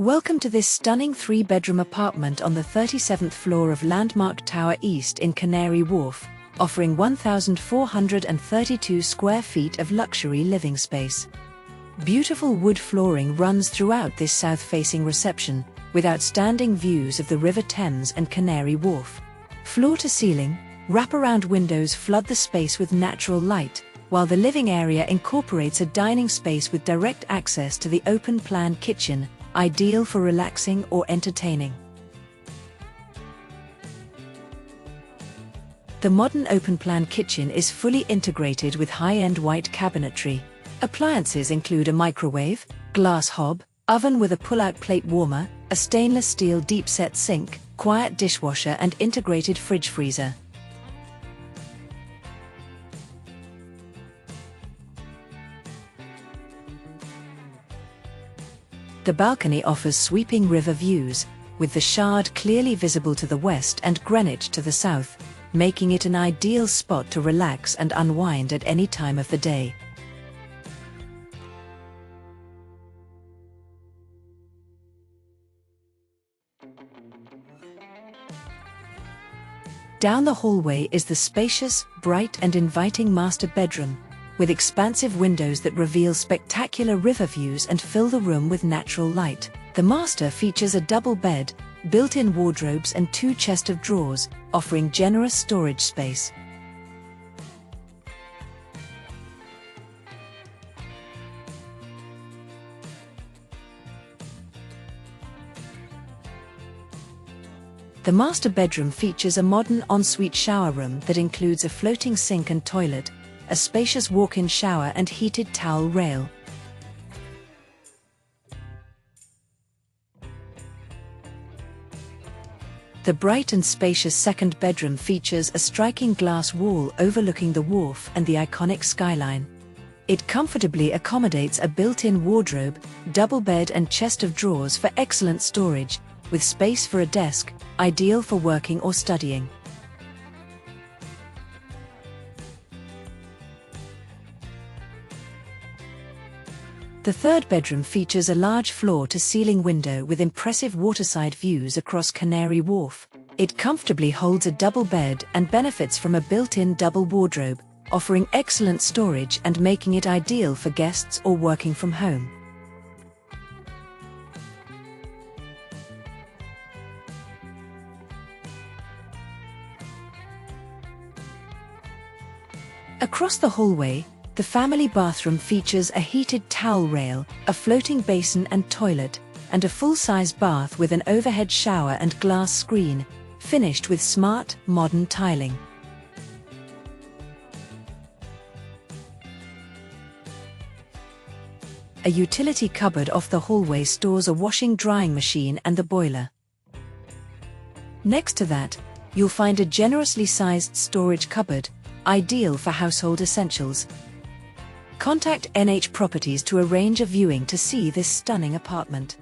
Welcome to this stunning 3-bedroom apartment on the 37th floor of Landmark Tower East in Canary Wharf, offering 1,432 square feet of luxury living space. Beautiful wood flooring runs throughout this south-facing reception, with outstanding views of the River Thames and Canary Wharf. Floor-to-ceiling, wraparound windows flood the space with natural light, while the living area incorporates a dining space with direct access to the open-plan kitchen, ideal for relaxing or entertaining. The modern open-plan kitchen is fully integrated with high-end white cabinetry. Appliances include a microwave, glass hob, oven with a pull-out plate warmer, a stainless steel deep-set sink, quiet dishwasher and integrated fridge freezer. The balcony offers sweeping river views, with the Shard clearly visible to the west and Greenwich to the south, making it an ideal spot to relax and unwind at any time of the day. Down the hallway is the spacious, bright and inviting master bedroom, with expansive windows that reveal spectacular river views and fill the room with natural light. The master features a double bed, built-in wardrobes and 2 chests of drawers, offering generous storage space. The master bedroom features a modern ensuite shower room that includes a floating sink and toilet, a spacious walk-in shower and heated towel rail. The bright and spacious second bedroom features a striking glass wall overlooking the wharf and the iconic skyline. It comfortably accommodates a built-in wardrobe, double bed and chest of drawers for excellent storage, with space for a desk, ideal for working or studying. The third bedroom features a large floor-to-ceiling window with impressive waterside views across Canary Wharf. It comfortably holds a double bed and benefits from a built-in double wardrobe, offering excellent storage and making it ideal for guests or working from home. Across the hallway, the family bathroom features a heated towel rail, a floating basin and toilet, and a full-size bath with an overhead shower and glass screen, finished with smart, modern tiling. A utility cupboard off the hallway stores a washing-drying machine and the boiler. Next to that, you'll find a generously sized storage cupboard, ideal for household essentials. Contact NH Properties to arrange a viewing to see this stunning apartment.